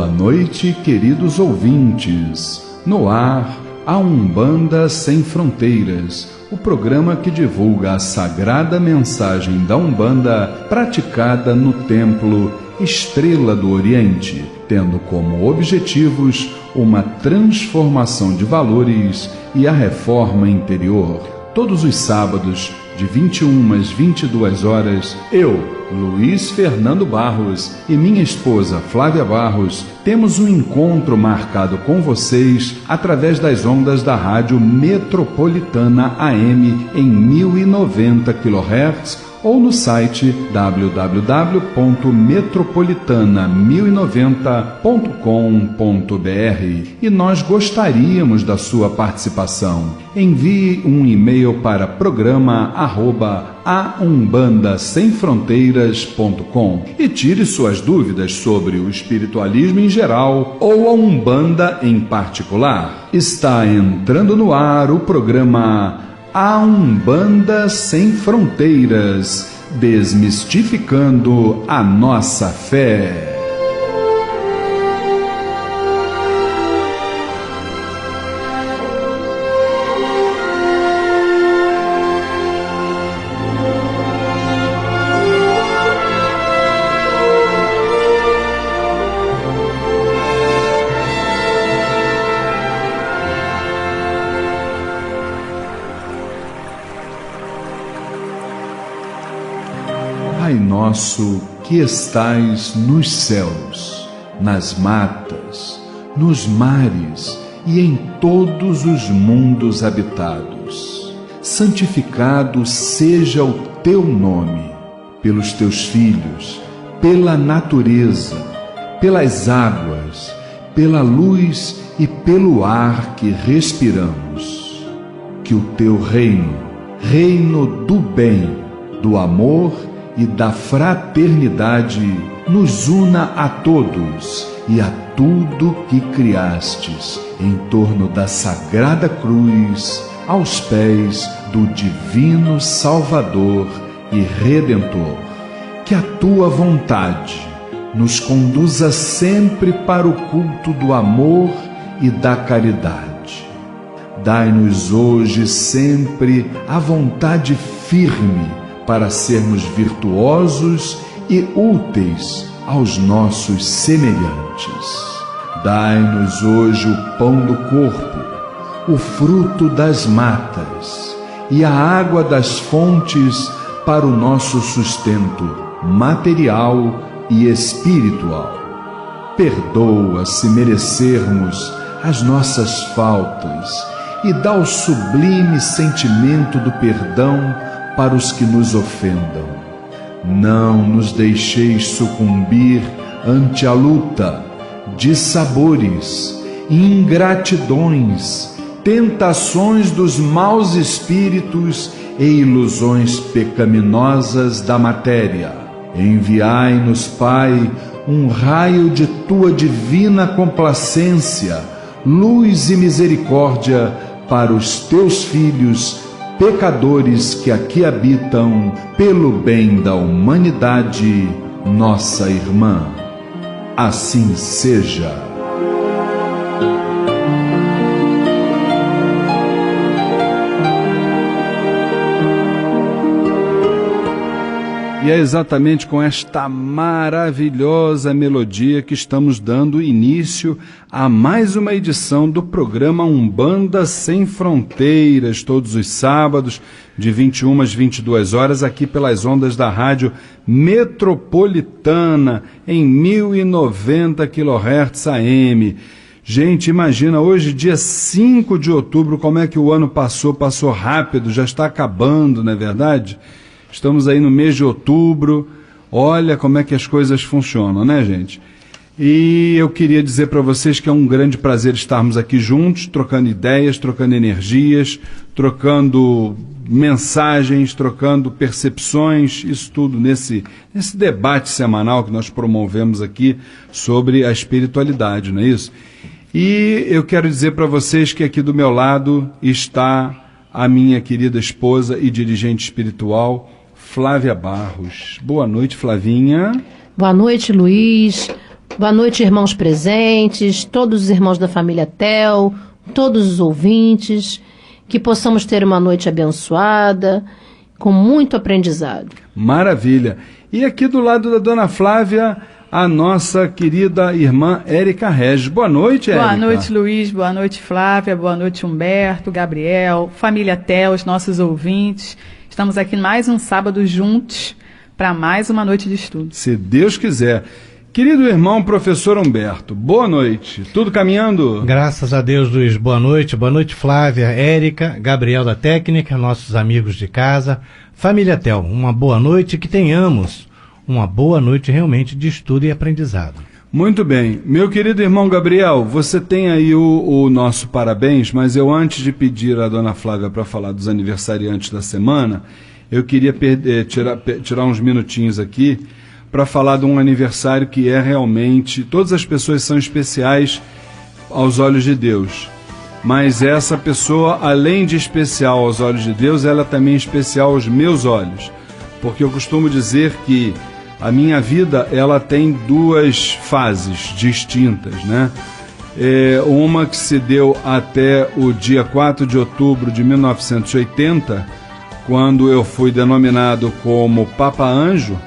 Boa noite, queridos ouvintes. No ar, a Umbanda Sem Fronteiras, o programa que divulga a sagrada mensagem da Umbanda praticada no Templo Estrela do Oriente, tendo como objetivos uma transformação de valores e a reforma interior. Todos os sábados, de 21 às 22 horas, eu, Luiz Fernando Barros, e minha esposa Flávia Barros, temos um encontro marcado com vocês através das ondas da Rádio Metropolitana AM em 1090 kHz ou no site www.metropolitana1090.com.br. E nós gostaríamos da sua participação. Envie um e-mail para programa@aumbandasemfronteiras.com e tire suas dúvidas sobre o espiritualismo em geral ou a Umbanda em particular. Está entrando no ar o programa A Umbanda Sem Fronteiras, desmistificando a nossa fé. Pai nosso que estais nos céus, nas matas, nos mares e em todos os mundos habitados, santificado seja o teu nome, pelos teus filhos, pela natureza, pelas águas, pela luz e pelo ar que respiramos. Que o teu reino, reino do bem, do amor e da fraternidade, nos una a todos e a tudo que criastes em torno da sagrada cruz, aos pés do divino Salvador e Redentor. Que a tua vontade nos conduza sempre para o culto do amor e da caridade. Dai-nos hoje sempre a vontade firme para sermos virtuosos e úteis aos nossos semelhantes. Dai-nos hoje o pão do corpo, o fruto das matas e a água das fontes para o nosso sustento material e espiritual. Perdoa se merecermos as nossas faltas e dá o sublime sentimento do perdão para os que nos ofendam. Não nos deixeis sucumbir ante a luta, dissabores, ingratidões, tentações dos maus espíritos e ilusões pecaminosas da matéria. Enviai-nos, Pai, um raio de tua divina complacência, luz e misericórdia para os teus filhos pecadores que aqui habitam, pelo bem da humanidade, nossa irmã. Assim seja. E é exatamente com esta maravilhosa melodia que estamos dando início a mais uma edição do programa Umbanda Sem Fronteiras, todos os sábados, de 21 às 22 horas, aqui pelas ondas da Rádio Metropolitana, em 1090 kHz AM. Gente, imagina, hoje, dia 5 de outubro, como é que o ano passou rápido, já está acabando, não é verdade? Estamos aí no mês de outubro, olha como é que as coisas funcionam, né, gente? E eu queria dizer para vocês que é um grande prazer estarmos aqui juntos, trocando ideias, trocando energias, trocando mensagens, trocando percepções, isso tudo nesse debate semanal que nós promovemos aqui sobre a espiritualidade, não é isso? E eu quero dizer para vocês que aqui do meu lado está a minha querida esposa e dirigente espiritual, Flávia Barros. Boa noite, Flavinha. Boa noite, Luiz. Boa noite, irmãos presentes, todos os irmãos da família Tel, todos os ouvintes, que possamos ter uma noite abençoada, com muito aprendizado. Maravilha. E aqui do lado da dona Flávia, a nossa querida irmã Érica Regis. Boa noite, Érica. Boa noite, Luiz. Boa noite, Flávia. Boa noite, Humberto, Gabriel, família Tel, os nossos ouvintes. Estamos aqui mais um sábado juntos para mais uma noite de estudo. Se Deus quiser. Querido irmão professor Humberto, boa noite. Tudo caminhando? Graças a Deus, Luiz. Boa noite, Flávia, Érica, Gabriel da técnica, nossos amigos de casa, família Tel. Uma boa noite, que tenhamos uma boa noite realmente de estudo e aprendizado. Muito bem. Meu querido irmão Gabriel, você tem aí o nosso parabéns, mas eu, antes de pedir à dona Flávia para falar dos aniversariantes da semana, eu queria tirar uns minutinhos aqui para falar de um aniversário que é realmente... Todas as pessoas são especiais aos olhos de Deus, mas essa pessoa, além de especial aos olhos de Deus, ela também é especial aos meus olhos, porque eu costumo dizer que a minha vida, ela tem duas fases distintas, né? Uma que se deu até o dia 4 de outubro de 1980, quando eu fui denominado como Papa Anjo,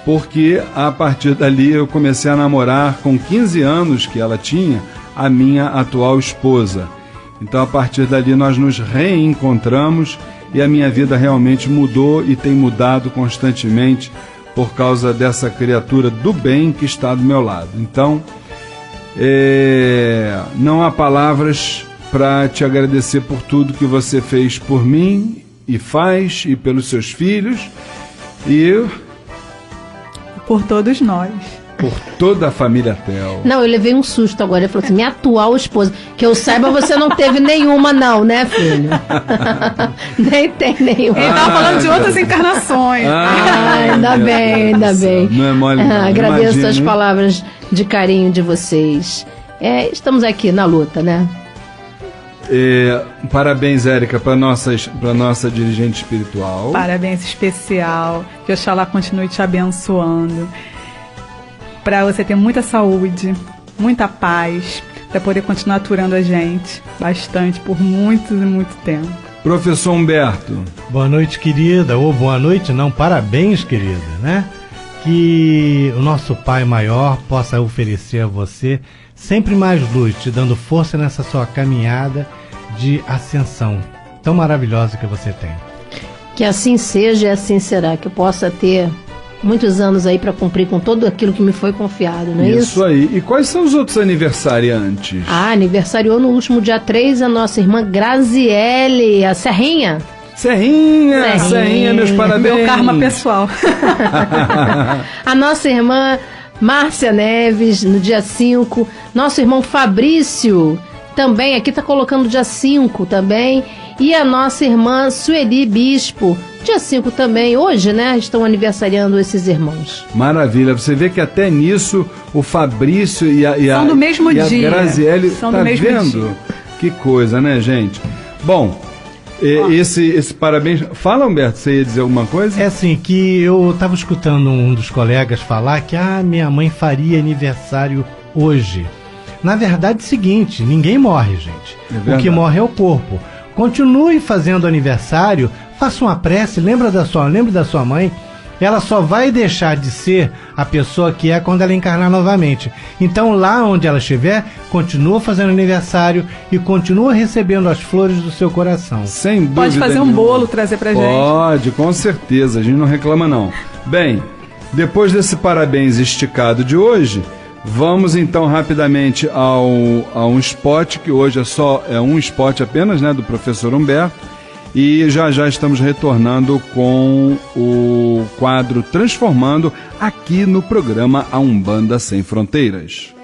porque a partir dali eu comecei a namorar com 15 anos que ela tinha, a minha atual esposa. Então a partir dali nós nos reencontramos e a minha vida realmente mudou e tem mudado constantemente por causa dessa criatura do bem que está do meu lado. Então, não há palavras para te agradecer por tudo que você fez por mim e faz, e pelos seus filhos, e por todos nós. Por toda a família Tel. Não, eu levei um susto agora. Ele falou assim, minha atual esposa. Que eu saiba, você não teve nenhuma não, né, filho? Nem tem nenhuma. Ele estava falando de outras encarnações. Ainda bem. Não é mole não. Agradeço Imagina, as hein? palavras de carinho de vocês. Estamos aqui na luta, né? Parabéns, Érica, para nossa dirigente espiritual. Parabéns especial. Que Oxalá continue te abençoando. Para você ter muita saúde, muita paz, para poder continuar aturando a gente bastante por muito e muito tempo. Professor Humberto. Boa noite, querida. Ou boa noite, não, parabéns, querida, né? Que o nosso Pai Maior possa oferecer a você sempre mais luz, te dando força nessa sua caminhada de ascensão tão maravilhosa que você tem. Que assim seja e assim será. Que eu possa ter muitos anos aí para cumprir com tudo aquilo que me foi confiado, não é isso? Isso aí. E quais são os outros aniversariantes? Aniversariou no último dia 3 a nossa irmã Graziele, a Serrinha. Serrinha, meus parabéns. Meu karma pessoal. A nossa irmã Márcia Neves, no dia 5. Nosso irmão Fabrício, também, aqui está colocando dia 5 também. E a nossa irmã Sueli Bispo, dia 5 também. Hoje, né, estão aniversariando esses irmãos. Maravilha. Você vê que até nisso o Fabrício e a são do mesmo dia. A Graziele, são tá do mesmo vendo? Dia. Que coisa, né, gente? Bom, esse parabéns... Fala, Humberto, você ia dizer alguma coisa? É assim, que eu estava escutando um dos colegas falar que minha mãe faria aniversário hoje. Na verdade é o seguinte, ninguém morre, gente. O que morre é o corpo. Continue fazendo aniversário, faça uma prece, lembre da sua mãe. Ela só vai deixar de ser a pessoa que é quando ela encarnar novamente. Então lá onde ela estiver, continua fazendo aniversário e continua recebendo as flores do seu coração. Sem dúvida. Pode fazer um bolo, trazer pra gente. Pode, com certeza, a gente não reclama não. Bem, depois desse parabéns esticado de hoje, vamos então rapidamente a um spot, que hoje é um spot apenas, né, do professor Humberto, e já estamos retornando com o quadro Transformando aqui no programa A Umbanda Sem Fronteiras.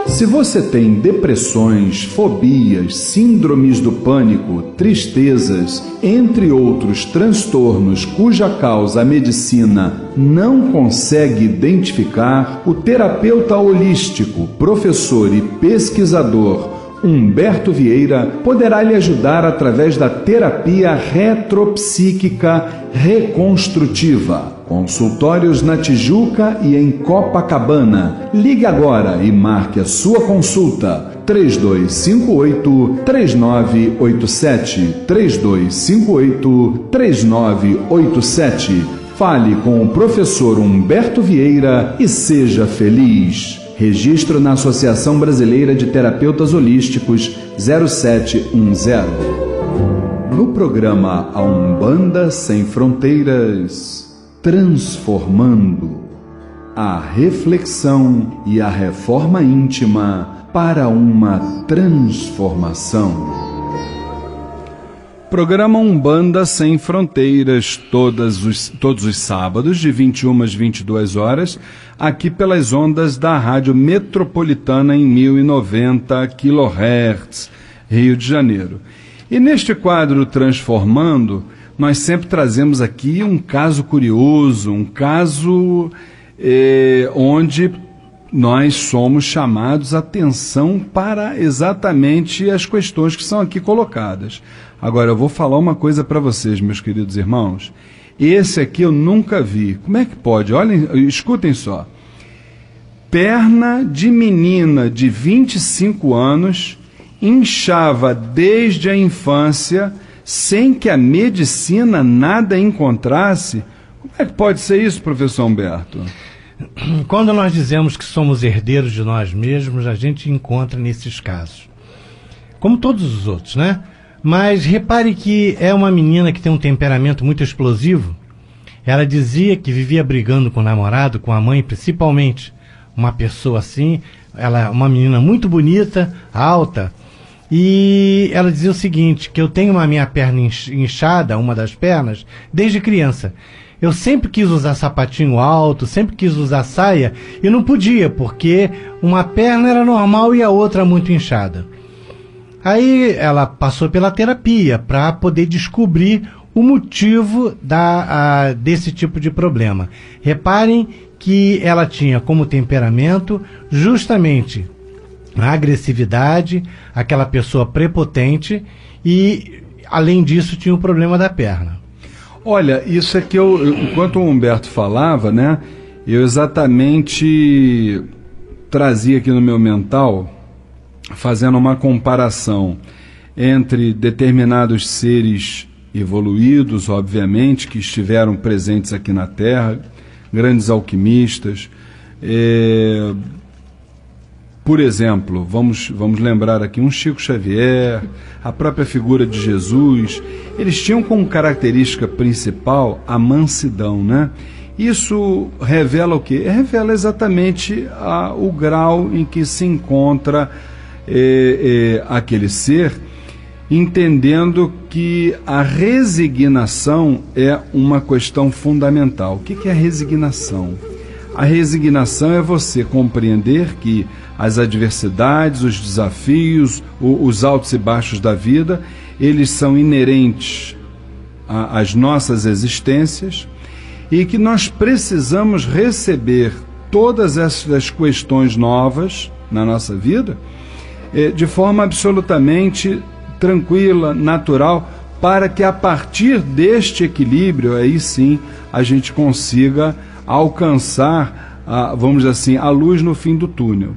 Se você tem depressões, fobias, síndromes do pânico, tristezas, entre outros transtornos cuja causa a medicina não consegue identificar, o terapeuta holístico, professor e pesquisador Humberto Vieira poderá lhe ajudar através da terapia retropsíquica reconstrutiva. Consultórios na Tijuca e em Copacabana. Ligue agora e marque a sua consulta. 3258-3987. 3258-3987. Fale com o professor Humberto Vieira e seja feliz. Registro na Associação Brasileira de Terapeutas Holísticos 0710. No programa A Umbanda Sem Fronteiras, transformando a reflexão e a reforma íntima para uma transformação. Programa Umbanda Sem Fronteiras, todos os sábados, de 21 às 22 horas, aqui pelas ondas da Rádio Metropolitana em 1090 kHz, Rio de Janeiro. E neste quadro Transformando, nós sempre trazemos aqui um caso curioso, um caso onde nós somos chamados a atenção para exatamente as questões que são aqui colocadas. Agora, eu vou falar uma coisa para vocês, meus queridos irmãos. Esse aqui eu nunca vi. Como é que pode? Olhem, escutem só. Perna de menina de 25 anos inchava desde a infância sem que a medicina nada encontrasse. Como é que pode ser isso, professor Humberto? Quando nós dizemos que somos herdeiros de nós mesmos, a gente encontra nesses casos. Como todos os outros, né? Mas repare que é uma menina que tem um temperamento muito explosivo. Ela dizia que vivia brigando com o namorado, com a mãe principalmente. Uma pessoa assim, ela é uma menina muito bonita, alta. E ela dizia o seguinte, que eu tenho a minha perna inchada, uma das pernas, desde criança. Eu sempre quis usar sapatinho alto, sempre quis usar saia, e não podia, porque uma perna era normal e a outra muito inchada. Aí ela passou pela terapia para poder descobrir o motivo desse tipo de problema. Reparem que ela tinha como temperamento justamente a agressividade, aquela pessoa prepotente e, além disso, tinha o problema da perna. Olha, isso é que enquanto o Humberto falava, né, eu exatamente trazia aqui no meu mental, fazendo uma comparação entre determinados seres evoluídos, obviamente, que estiveram presentes aqui na Terra, grandes alquimistas. Por exemplo, vamos lembrar aqui um Chico Xavier, a própria figura de Jesus. Eles tinham como característica principal a mansidão, né? Isso revela o quê? Revela exatamente o grau em que se encontra aquele ser, entendendo que a resignação é uma questão fundamental. O que é a resignação? A resignação é você compreender que as adversidades, os desafios, os altos e baixos da vida, eles são inerentes às nossas existências e que nós precisamos receber todas essas questões novas na nossa vida de forma absolutamente tranquila, natural, para que a partir deste equilíbrio, aí sim, a gente consiga alcançar, vamos dizer assim, a luz no fim do túnel.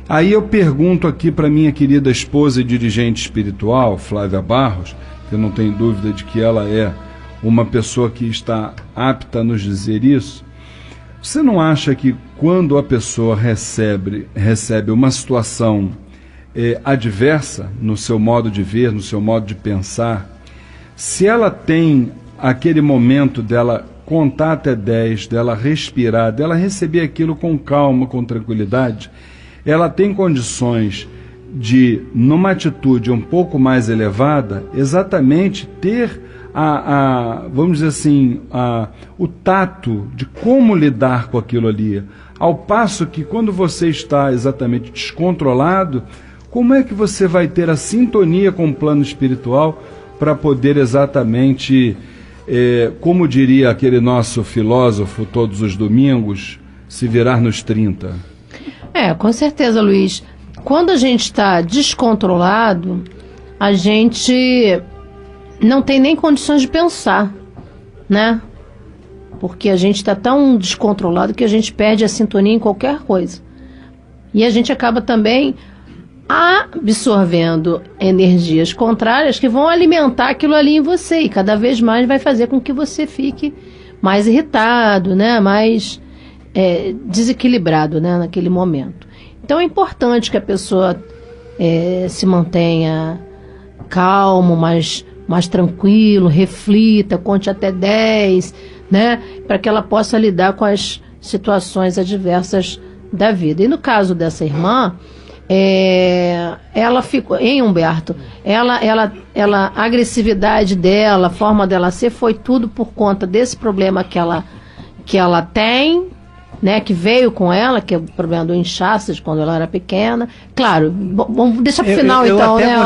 Aí eu pergunto aqui para minha querida esposa e dirigente espiritual, Flávia Barros, que eu não tenho dúvida de que ela é uma pessoa que está apta a nos dizer isso. Você não acha que quando a pessoa recebe uma situação adversa no seu modo de ver, no seu modo de pensar, se ela tem aquele momento dela contar até 10, dela respirar, dela receber aquilo com calma, com tranquilidade, ela tem condições de, numa atitude um pouco mais elevada, exatamente ter vamos dizer assim, o tato de como lidar com aquilo ali. Ao passo que quando você está exatamente descontrolado, como é que você vai ter a sintonia com o plano espiritual para poder exatamente, como diria aquele nosso filósofo todos os domingos, se virar nos 30? Com certeza, Luiz. quando a gente está descontrolado, a gente não tem nem condições de pensar, né? Porque a gente está tão descontrolado que a gente perde a sintonia em qualquer coisa. E a gente acaba também absorvendo energias contrárias que vão alimentar aquilo ali em você e cada vez mais vai fazer com que você fique mais irritado, né? Mais desequilibrado, né? Naquele momento. Então é importante que a pessoa se mantenha calmo, mais tranquilo, reflita, conte até 10, né? Para que ela possa lidar com as situações adversas da vida. E no caso dessa irmã, ela ficou, Humberto, a agressividade dela, a forma dela ser, foi tudo por conta desse problema que ela tem, né, que veio com ela, que é o problema do inchaço de quando ela era pequena. Claro, vamos deixar para o final então, né?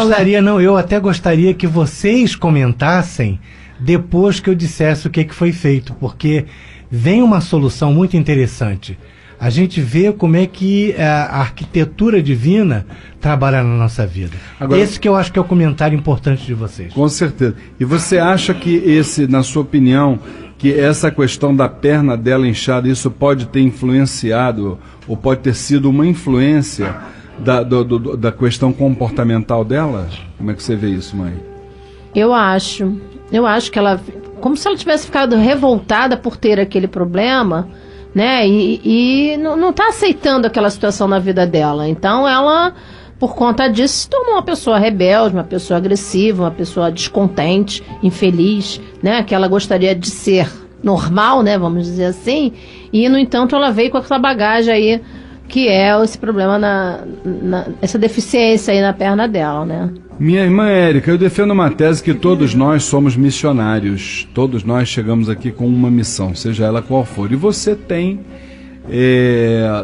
Eu até gostaria que vocês comentassem depois que eu dissesse o que foi feito, porque vem uma solução muito interessante. A gente vê como é que a arquitetura divina trabalha na nossa vida. Agora, esse que eu acho que é o comentário importante de vocês. Com certeza. E você acha que na sua opinião, que essa questão da perna dela inchada, isso pode ter influenciado, ou pode ter sido uma influência da questão comportamental dela? Como é que você vê isso, mãe? Eu acho que ela, como se ela tivesse ficado revoltada por ter aquele problema, né? E não está aceitando aquela situação na vida dela. Então ela, por conta disso, se tornou uma pessoa rebelde, uma pessoa agressiva, uma pessoa descontente, infeliz, né? Que ela gostaria de ser normal, né? Vamos dizer assim. E, no entanto, ela veio com essa bagagem aí, que é esse problema, essa deficiência aí na perna dela, né? Minha irmã Érica, eu defendo uma tese que todos nós somos missionários. Todos nós chegamos aqui com uma missão, seja ela qual for. E você tem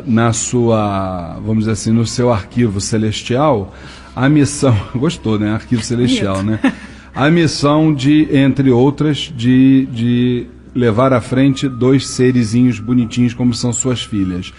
na sua, vamos dizer assim, no seu arquivo celestial, a missão, gostou, né? Arquivo celestial, né? A missão de, entre outras, de levar à frente 2 serizinhos bonitinhos como são suas filhas.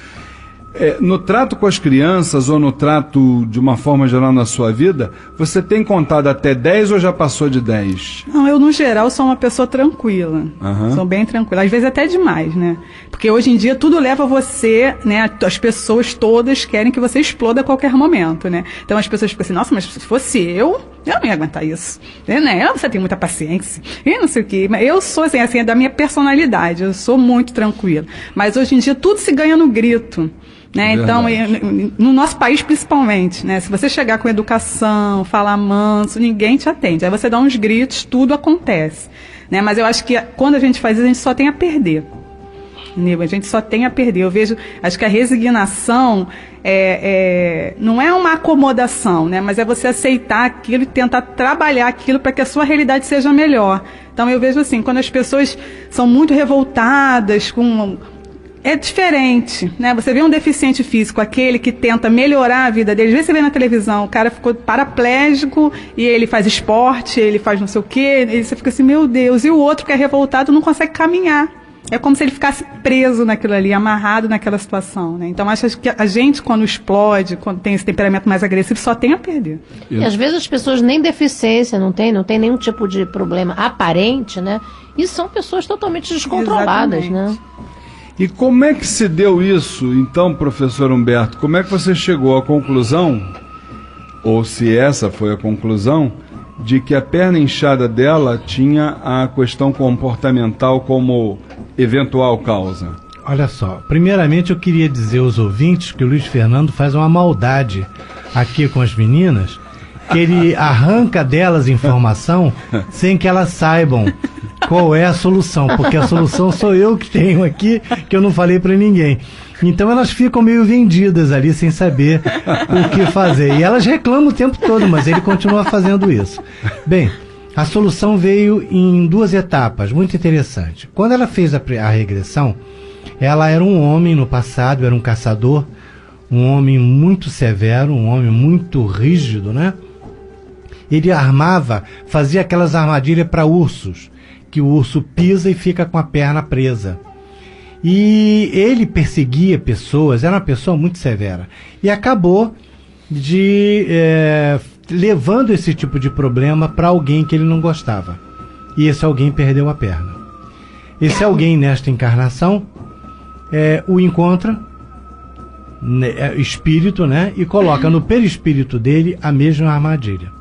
No trato com as crianças ou no trato de uma forma geral na sua vida, você tem contado até 10 ou já passou de 10? Não, eu no geral sou uma pessoa tranquila, sou bem tranquila, às vezes até demais, né? Porque hoje em dia tudo leva você, né? As pessoas todas querem que você exploda a qualquer momento, né? Então as pessoas ficam assim, nossa, mas se fosse eu não ia aguentar isso, né? Você tem muita paciência, e não sei o quê. Eu sou assim, é da minha personalidade, eu sou muito tranquila. Mas hoje em dia tudo se ganha no grito. Né? Então, no nosso país principalmente, né? Se você chegar com educação, falar manso, ninguém te atende. Aí você dá uns gritos, tudo acontece. Né? Mas eu acho que quando a gente faz isso, a gente só tem a perder. A gente só tem a perder. Acho que a resignação não é uma acomodação, né? Mas é você aceitar aquilo e tentar trabalhar aquilo para que a sua realidade seja melhor. Então eu vejo assim, quando as pessoas são muito revoltadas é diferente, né? Você vê um deficiente físico, aquele que tenta melhorar a vida dele. Às vezes você vê na televisão, o cara ficou paraplégico e ele faz esporte, ele faz não sei o quê, e você fica assim, meu Deus. E o outro que é revoltado não consegue caminhar. É como se ele ficasse preso naquilo ali, amarrado naquela situação, né? Então acho que a gente, quando explode, quando tem esse temperamento mais agressivo, só tem a perder. E às vezes as pessoas nem deficiência não tem nenhum tipo de problema aparente, né? E são pessoas totalmente descontroladas, né? E como é que se deu isso, então, professor Humberto? Como é que você chegou à conclusão, ou se essa foi a conclusão, de que a perna inchada dela tinha a questão comportamental como eventual causa? Olha só, primeiramente eu queria dizer aos ouvintes que o Luiz Fernando faz uma maldade aqui com as meninas, que ele arranca delas informação sem que elas saibam qual é a solução, porque a solução sou eu que tenho aqui, que eu não falei para ninguém. Então elas ficam meio vendidas ali, sem saber o que fazer. E elas reclamam o tempo todo, mas ele continua fazendo isso. Bem, a solução veio em 2 etapas, muito interessante. Quando ela fez a regressão, ela era um homem no passado, era um caçador, um homem muito severo, um homem muito rígido, né? Ele fazia aquelas armadilhas para ursos, que o urso pisa e fica com a perna presa. E ele perseguia pessoas, era uma pessoa muito severa. E acabou de levando esse tipo de problema para alguém que ele não gostava. E esse alguém perdeu a perna. Esse alguém, nesta encarnação, o encontra, espírito, né? E coloca no perispírito dele a mesma armadilha.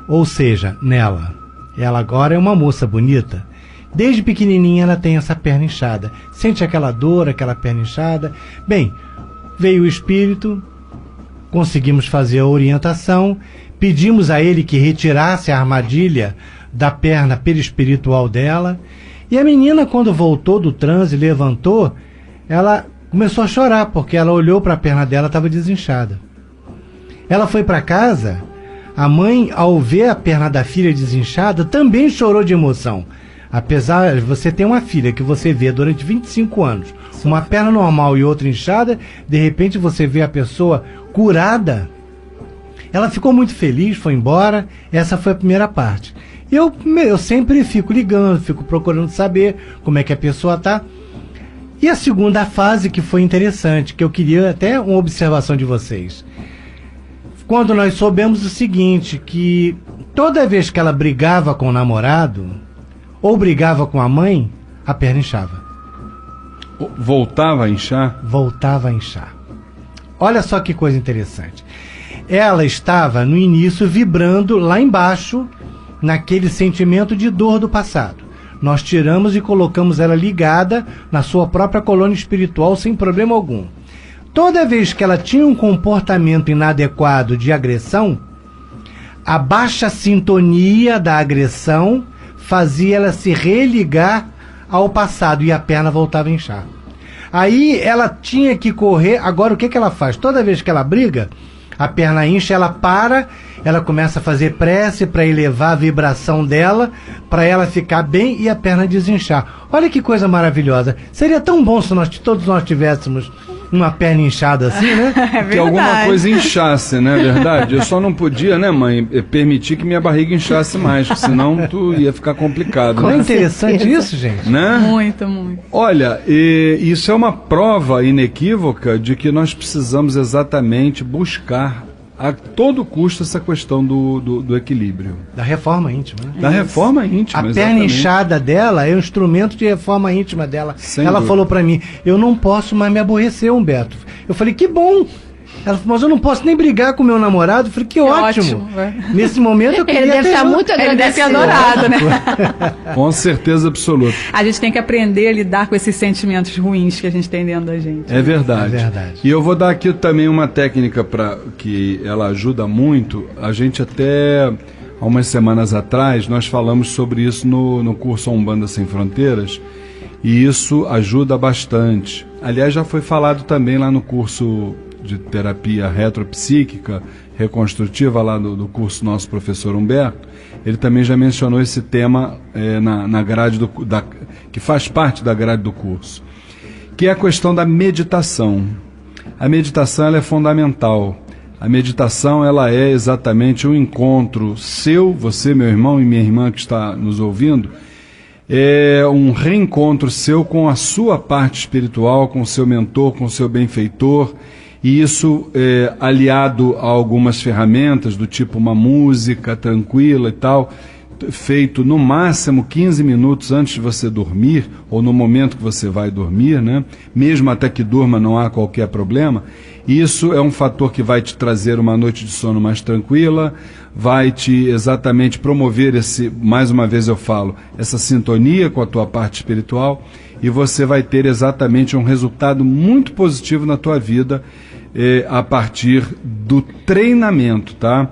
Ou seja, nela. Ela agora é uma moça bonita. Desde pequenininha ela tem essa perna inchada. Sente aquela dor, aquela perna inchada. Bem, veio o espírito, conseguimos fazer a orientação, pedimos a ele que retirasse a armadilha da perna perispiritual dela. E a menina, quando voltou do transe, levantou, ela começou a chorar, porque ela olhou para a perna dela, estava desinchada. Ela foi para casa, a mãe, ao ver a perna da filha desinchada, também chorou de emoção. Apesar de você ter uma filha que você vê durante 25 anos, uma perna normal e outra inchada, de repente você vê a pessoa curada. Ela ficou muito feliz, foi embora. Essa foi a primeira parte. Eu sempre fico ligando, fico procurando saber como é que a pessoa está. E a segunda fase, que foi interessante, que eu queria até uma observação de vocês. Quando nós soubemos o seguinte, que toda vez que ela brigava com o namorado, ou brigava com a mãe, a perna inchava. Voltava a inchar? Voltava a inchar. Olha só que coisa interessante. Ela estava, no início, vibrando lá embaixo, naquele sentimento de dor do passado. Nós tiramos e colocamos ela ligada na sua própria colônia espiritual sem problema algum. Toda vez que ela tinha um comportamento inadequado de agressão, a baixa sintonia da agressão fazia ela se religar ao passado e a perna voltava a inchar. Aí ela tinha que correr. Agora o que ela faz? Toda vez que ela briga, a perna incha, ela para, ela começa a fazer prece para elevar a vibração dela, para ela ficar bem e a perna desinchar. Olha que coisa maravilhosa. Seria tão bom se todos nós tivéssemos uma perna inchada assim, né? Que alguma coisa inchasse, né? Verdade? Eu só não podia, né, mãe, permitir que minha barriga inchasse mais, senão tu ia ficar complicado. Não é né? interessante isso, gente? Né? Muito, muito. Olha, isso é uma prova inequívoca de que nós precisamos exatamente buscar a todo custo essa questão do equilíbrio. Da reforma íntima, né? Da reforma íntima, A exatamente. perna inchada dela é um instrumento de reforma íntima dela. Sem Ela dúvida. falou pra mim, eu não posso mais me aborrecer, Humberto. Eu falei, que bom. Ela falou, mas eu não posso nem brigar com meu namorado. Eu falei, que ótimo. Nesse momento eu queria Ele deve estar muito Ele deve ter agradecido. adorado, né? Com certeza absoluta. A gente tem que aprender a lidar com esses sentimentos ruins que a gente tem dentro da gente. É verdade. É verdade. E eu vou dar aqui também uma técnica para que ela ajuda muito. A gente até há umas semanas atrás nós falamos sobre isso no curso Umbanda Sem Fronteiras e isso ajuda bastante. Aliás, já foi falado também lá no curso de terapia retropsíquica reconstrutiva lá do curso nosso professor Humberto. Ele também já mencionou esse tema na grade que faz parte da grade do curso, que é a questão da meditação. A meditação ela é fundamental. A meditação ela é exatamente um encontro seu, você, meu irmão e minha irmã que está nos ouvindo, é um reencontro seu com a sua parte espiritual, com o seu mentor, com o seu benfeitor. E isso, aliado a algumas ferramentas do tipo uma música tranquila e tal, feito no máximo 15 minutos antes de você dormir, ou no momento que você vai dormir, né? Mesmo até que durma não há qualquer problema. Isso é um fator que vai te trazer uma noite de sono mais tranquila, vai te exatamente promover mais uma vez eu falo, essa sintonia com a tua parte espiritual, e você vai ter exatamente um resultado muito positivo na tua vida a partir do treinamento, tá?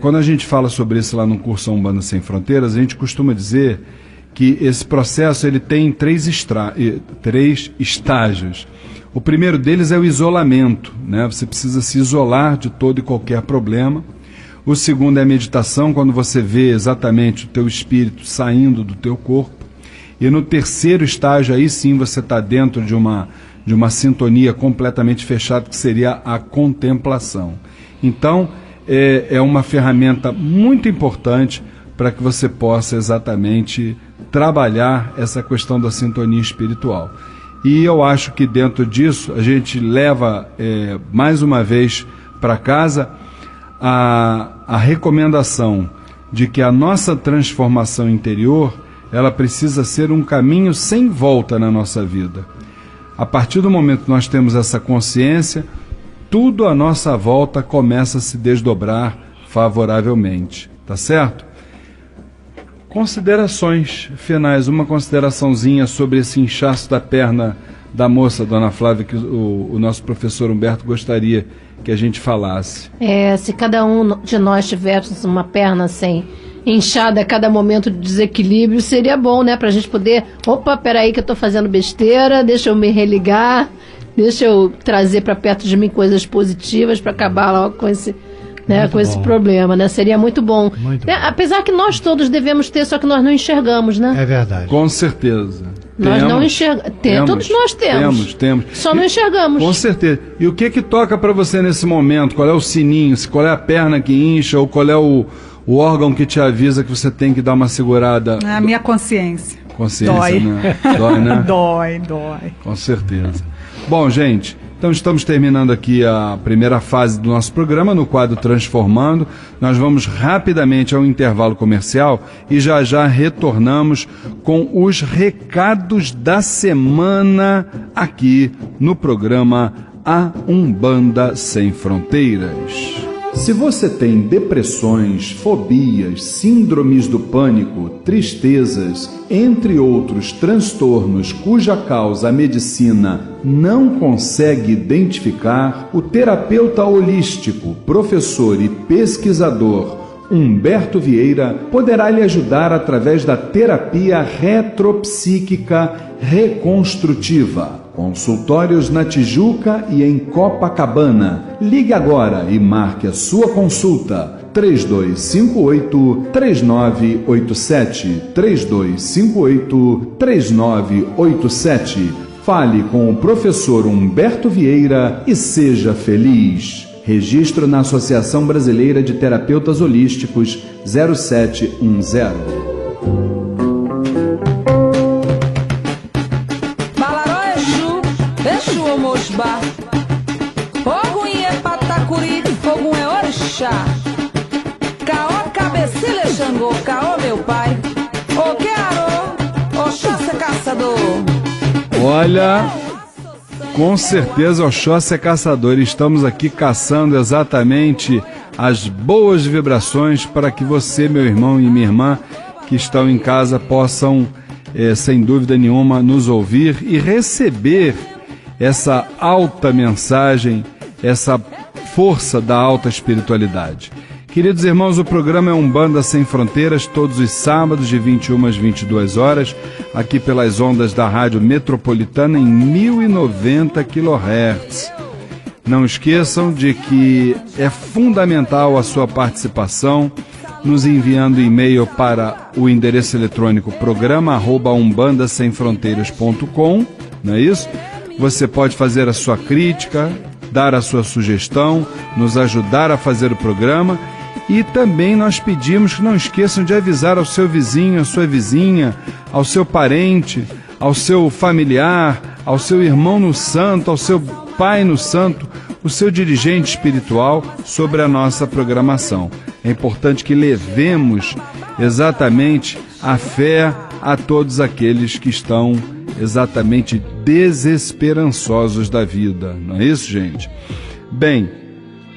Quando a gente fala sobre isso lá no curso Umbanda Sem Fronteiras, a gente costuma dizer que esse processo ele tem três estágios. O primeiro deles é o isolamento, né? Você precisa se isolar de todo e qualquer problema. O segundo é a meditação, quando você vê exatamente o teu espírito saindo do teu corpo. E no terceiro estágio, aí sim você está dentro de uma sintonia completamente fechada, que seria a contemplação. Então, é uma ferramenta muito importante para que você possa exatamente trabalhar essa questão da sintonia espiritual. E eu acho que dentro disso a gente leva, mais uma vez, para casa, a recomendação de que a nossa transformação interior, ela precisa ser um caminho sem volta na nossa vida. A partir do momento que nós temos essa consciência, tudo à nossa volta começa a se desdobrar favoravelmente, tá certo? Considerações finais, uma consideraçãozinha sobre esse inchaço da perna da moça, dona Flávia, que o nosso professor Humberto gostaria que a gente falasse. Se cada um de nós tivesse uma perna assim, inchada a cada momento de desequilíbrio, seria bom, né? Pra gente poder, peraí que eu tô fazendo besteira, deixa eu me religar, deixa eu trazer para perto de mim coisas positivas para acabar logo com esse... Né, com esse problema, né? Seria muito bom. Muito bom. Apesar que nós todos devemos ter, só que nós não enxergamos, né? É verdade. Com certeza. Nós não enxergamos. Todos nós temos. Só não enxergamos. Com certeza. E o que toca para você nesse momento? Qual é o sininho? Qual é a perna que incha? Ou qual é o órgão que te avisa que você tem que dar uma segurada? A minha consciência. Consciência, dói. Né? Dói, né? Dói. Com certeza. Bom, gente... Então estamos terminando aqui a primeira fase do nosso programa no quadro Transformando. Nós vamos rapidamente ao intervalo comercial e já retornamos com os recados da semana aqui no programa A Umbanda Sem Fronteiras. Se você tem depressões, fobias, síndromes do pânico, tristezas, entre outros transtornos cuja causa a medicina não consegue identificar, o terapeuta holístico, professor e pesquisador Humberto Vieira poderá lhe ajudar através da terapia retropsíquica reconstrutiva. Consultórios na Tijuca e em Copacabana. Ligue agora e marque a sua consulta. 3258-3987. 3258-3987. Fale com o professor Humberto Vieira e seja feliz. Registro na Associação Brasileira de Terapeutas Holísticos 0710. Mosba, fogo em Epatacuri, fogo é orixá. Caó, cabecilha, Xangô, caó, meu pai. O que arô, Oxóssi é caçador. Olha, com certeza Oxóssi é caçador. Estamos aqui caçando exatamente as boas vibrações para que você, meu irmão e minha irmã, que estão em casa, possam, sem dúvida nenhuma, nos ouvir e receber essa alta mensagem, essa força da alta espiritualidade. Queridos irmãos, o programa é Umbanda Sem Fronteiras, todos os sábados de 21 às 22 horas, aqui pelas ondas da Rádio Metropolitana em 1090 kHz. Não esqueçam de que é fundamental a sua participação, nos enviando e-mail para o endereço eletrônico programa@umbandasemfronteiras.com, não é isso? Você pode fazer a sua crítica, dar a sua sugestão, nos ajudar a fazer o programa. E também nós pedimos que não esqueçam de avisar ao seu vizinho, à sua vizinha, ao seu parente, ao seu familiar, ao seu irmão no santo, ao seu pai no santo, o seu dirigente espiritual sobre a nossa programação. É importante que levemos exatamente a fé a todos aqueles que estão exatamente desesperançosos da vida. Não é isso, gente? Bem,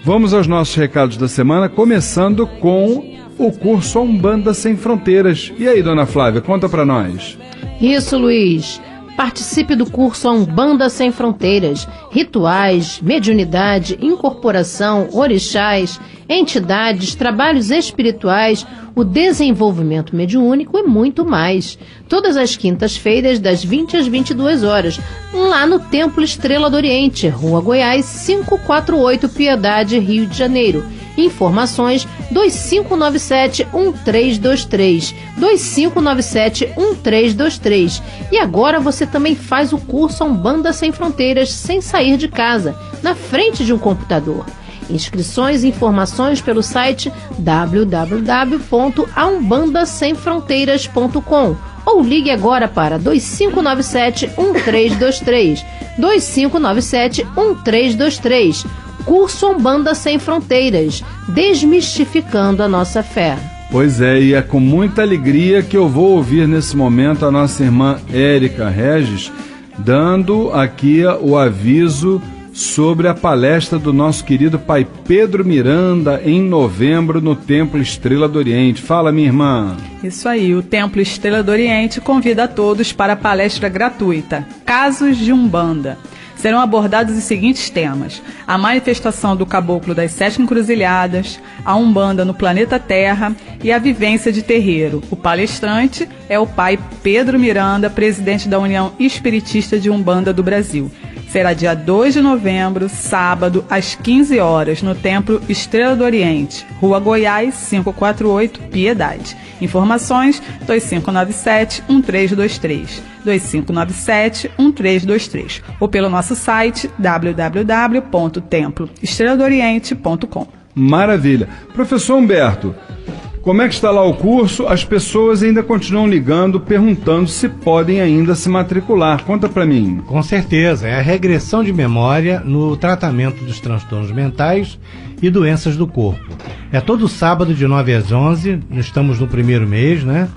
vamos aos nossos recados da semana, começando com o curso Umbanda Sem Fronteiras. E aí, dona Flávia, conta pra nós. Isso, Luiz. Participe do curso Umbanda Sem Fronteiras. Rituais, mediunidade, incorporação, orixás, entidades, trabalhos espirituais, o desenvolvimento mediúnico e muito mais. Todas as quintas-feiras, das 20 às 22 horas, lá no Templo Estrela do Oriente, Rua Goiás, 548, Piedade, Rio de Janeiro. Informações 2597-1323, 2597-1323. E agora você também faz o curso Umbanda Sem Fronteiras sem sair de casa, na frente de um computador. Inscrições e informações pelo site www.aumbandasemfronteiras.com ou ligue agora para 2597-1323, 2597-1323. Curso Umbanda Sem Fronteiras, desmistificando a nossa fé. Pois é, e é com muita alegria que eu vou ouvir nesse momento a nossa irmã Érica Regis, dando aqui o aviso sobre a palestra do nosso querido pai Pedro Miranda em novembro no Templo Estrela do Oriente. Fala, minha irmã. Isso aí, o Templo Estrela do Oriente convida a todos para a palestra gratuita Casos de Umbanda. Serão abordados os seguintes temas: a manifestação do caboclo das 7 encruzilhadas, a Umbanda no planeta Terra e a vivência de terreiro. O palestrante é o pai Pedro Miranda, presidente da União Espiritista de Umbanda do Brasil. Será dia 2 de novembro, sábado, às 15 horas, no Templo Estrela do Oriente, Rua Goiás, 548, Piedade. Informações 2597-1323, 2597-1323, ou pelo nosso site www.temploestreladooriente.com. Maravilha. Professor Humberto, como é que está lá o curso? As pessoas ainda continuam ligando, perguntando se podem ainda se matricular. Conta para mim. Com certeza, é a regressão de memória no tratamento dos transtornos mentais e doenças do corpo. É todo sábado de 9 às 11, estamos no primeiro mês, né?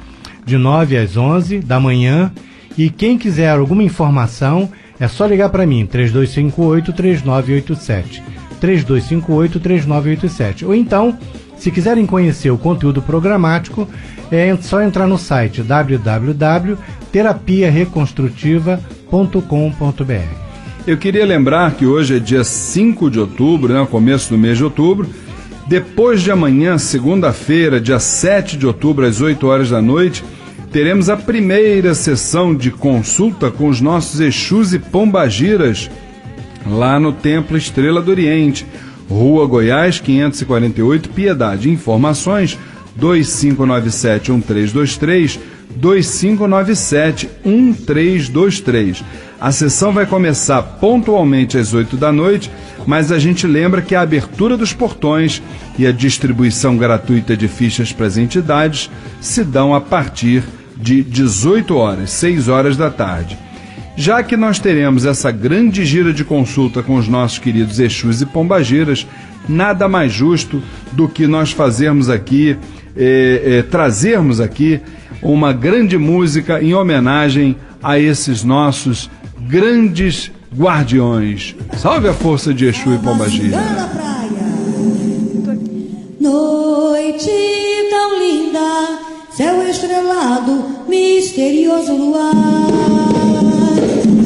De 9 às 11 da manhã. E quem quiser alguma informação, é só ligar para mim, 3258-3987. 3258-3987. Ou então, se quiserem conhecer o conteúdo programático, é só entrar no site www.terapiareconstrutiva.com.br. Eu queria lembrar que hoje é dia 5 de outubro, né, começo do mês de outubro. Depois de amanhã, segunda-feira, dia 7 de outubro, às 8 horas da noite, teremos a primeira sessão de consulta com os nossos Exus e Pombagiras, lá no Templo Estrela do Oriente, Rua Goiás, 548, Piedade. Informações 2597-1323, 2597-1323. A sessão vai começar pontualmente às 8 da noite, mas a gente lembra que a abertura dos portões e a distribuição gratuita de fichas para as entidades se dão a partir de 18 horas, 6 horas da tarde. Já que nós teremos essa grande gira de consulta com os nossos queridos Exus e Pombagiras, nada mais justo do que nós fazermos aqui, trazermos aqui uma grande música em homenagem a esses nossos grandes guardiões. Salve a força de Exu e Pombagira. Noite tão linda, céu estrelado, misterioso luar,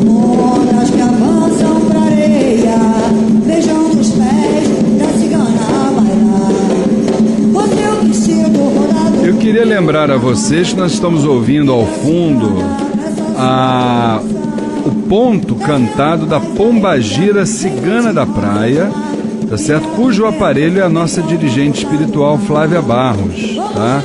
ondas que avançam pra areia, beijando os pés da cigana a bailar. O teu vestido rodado. Eu queria lembrar a vocês que nós estamos ouvindo ao fundo o ponto cantado da Pombagira Cigana da Praia, tá certo? Cujo aparelho é a nossa dirigente espiritual Flávia Barros, tá?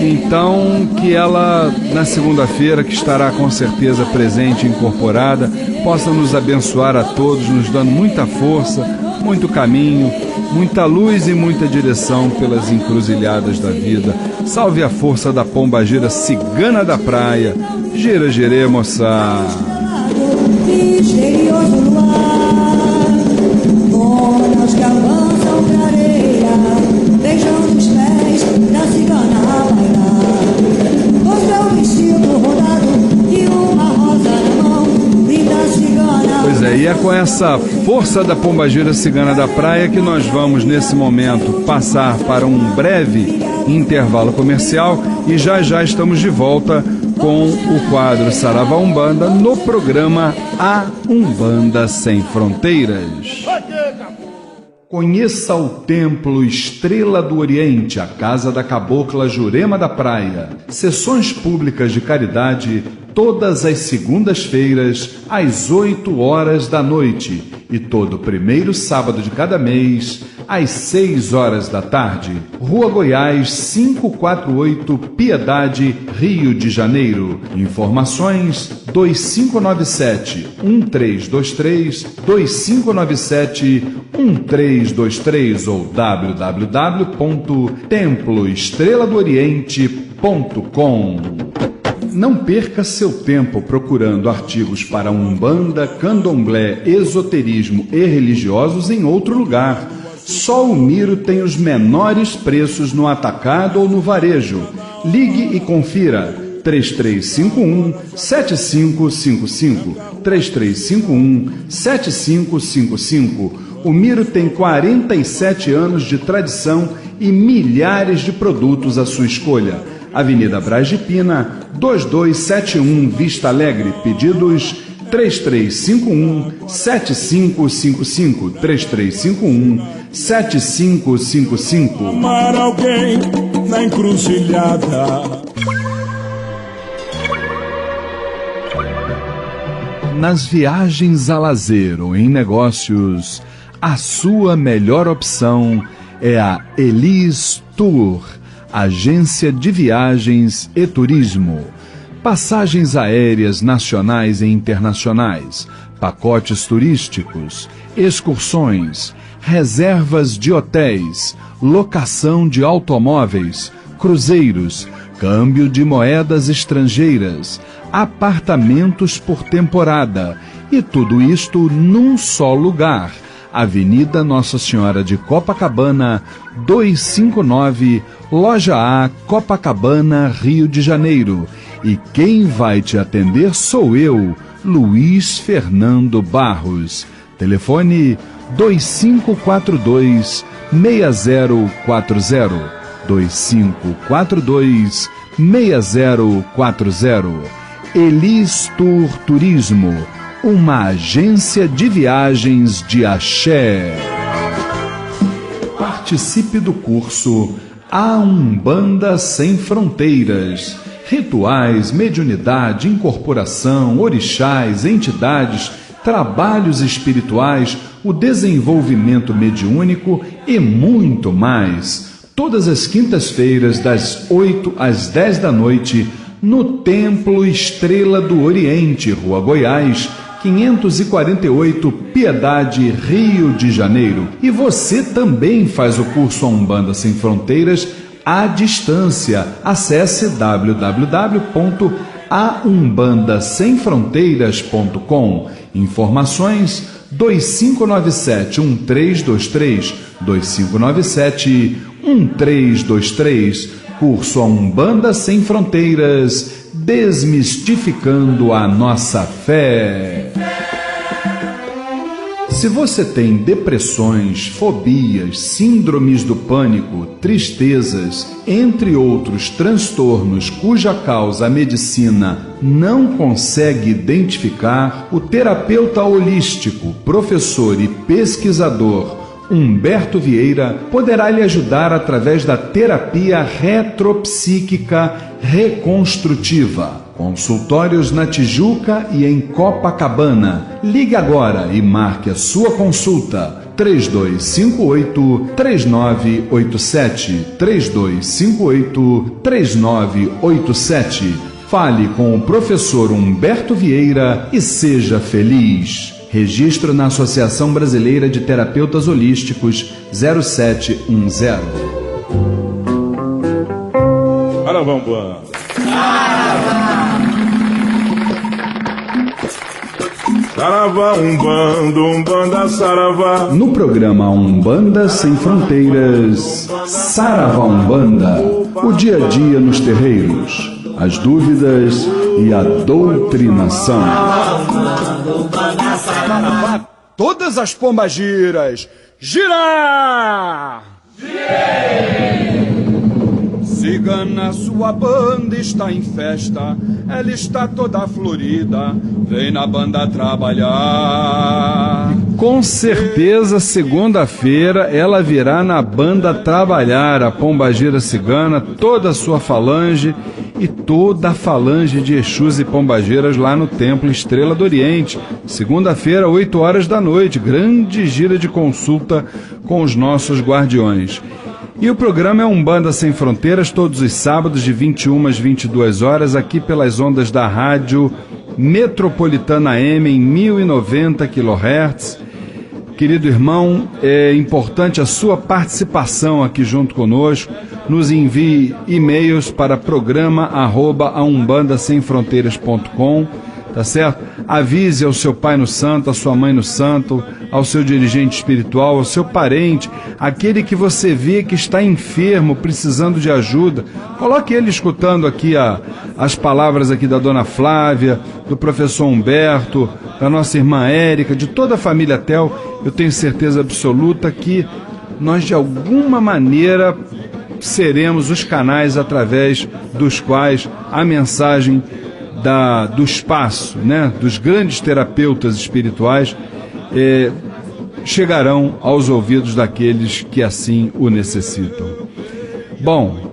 Então, que ela, na segunda-feira, que estará com certeza presente e incorporada, possa nos abençoar a todos, nos dando muita força, muito caminho, muita luz e muita direção pelas encruzilhadas da vida. Salve a força da Pombagira Cigana da Praia. Gira, girê, moça. Misterioso luar, ondas que avançam pra areia, beijando os pés da cigana a bailar. O seu vestido rodado e uma rosa na mão, linda cigana. Pois é, e é com essa força da Pombagira Cigana da Praia que nós vamos, nesse momento, passar para um breve intervalo comercial e já já estamos de volta com o quadro Saravá Umbanda no programa A Umbanda Sem Fronteiras. Conheça o Templo Estrela do Oriente, a casa da cabocla Jurema da Praia. Sessões públicas de caridade todas as segundas-feiras às 8 horas da noite e todo primeiro sábado de cada mês às 6 horas da tarde. Rua Goiás, 548, Piedade, Rio de Janeiro. Informações 2597-1323, 2597-1323 ou www.temploestreladooriente.com. Não perca seu tempo procurando artigos para Umbanda, Candomblé, esoterismo e religiosos em outro lugar. Só o Miro tem os menores preços no atacado ou no varejo. Ligue e confira. 3351-7555. 3351-7555. O Miro tem 47 anos de tradição e milhares de produtos à sua escolha. Avenida Braz de Pina, 2271, Vista Alegre. Pedidos 3351-7555. 3351-7555. Amar alguém na encruzilhada. Nas viagens a lazer ou em negócios, a sua melhor opção é a Elis Tour, agência de viagens e turismo. Passagens aéreas nacionais e internacionais, pacotes turísticos, excursões, reservas de hotéis, locação de automóveis, cruzeiros, câmbio de moedas estrangeiras, apartamentos por temporada, e tudo isto num só lugar. Avenida Nossa Senhora de Copacabana, 259, Loja A, Copacabana, Rio de Janeiro. E quem vai te atender sou eu, Luiz Fernando Barros. Telefone 2542-6040. 2542-6040. Elis Tour Turismo, uma agência de viagens de axé. Participe do curso A Umbanda Sem Fronteiras. Rituais, mediunidade, incorporação, orixás, entidades, trabalhos espirituais, o desenvolvimento mediúnico e muito mais. Todas as quintas-feiras, das 8 às 10 da noite, no Templo Estrela do Oriente, Rua Goiás, 548, Piedade, Rio de Janeiro. E você também faz o curso A Umbanda Sem Fronteiras à distância. Acesse www.aumbandasemfronteiras.com. Informações 2597-1323, 2597-1323. Curso A Umbanda Sem Fronteiras, desmistificando a nossa fé. Se você tem depressões, fobias, síndromes do pânico, tristezas, entre outros transtornos cuja causa a medicina não consegue identificar, o terapeuta holístico, professor e pesquisador Humberto Vieira poderá lhe ajudar através da terapia retropsíquica reconstrutiva. Consultórios na Tijuca e em Copacabana. Ligue agora e marque a sua consulta. 3258-3987. 3258-3987. Fale com o professor Humberto Vieira e seja feliz. Registro na Associação Brasileira de Terapeutas Holísticos 0710. Saravá. Saravá, Umbanda, Umbanda, Saravá. No programa Umbanda Sem Fronteiras, Saravá Umbanda, o dia a dia nos terreiros, as dúvidas e a doutrinação. Todas as pombagiras, girar! Cigana, sua banda está em festa, ela está toda florida, vem na banda trabalhar. Com certeza, segunda-feira, ela virá na banda trabalhar, a pombagira cigana, toda a sua falange e toda a falange de Exus e pombagiras lá no Templo Estrela do Oriente. Segunda-feira, 8 horas da noite, grande gira de consulta com os nossos guardiões. E o programa é Umbanda Sem Fronteiras, todos os sábados de 21 às 22 horas, aqui pelas ondas da rádio Metropolitana M em 1090 kHz. querido irmão, é importante a sua participação aqui junto conosco. Nos envie e-mails para programa@aumbandasemfronteiras.com, tá certo? Avise ao seu pai no santo, à sua mãe no santo, ao seu dirigente espiritual, ao seu parente, aquele que você vê que está enfermo, precisando de ajuda. Coloque ele escutando aqui as palavras aqui da dona Flávia, do professor Humberto, da nossa irmã Érica, de toda a família Tel. Eu tenho certeza absoluta que nós, de alguma maneira, seremos os canais através dos quais a mensagem do espaço, né, dos grandes terapeutas espirituais, chegarão aos ouvidos daqueles que assim o necessitam. Bom,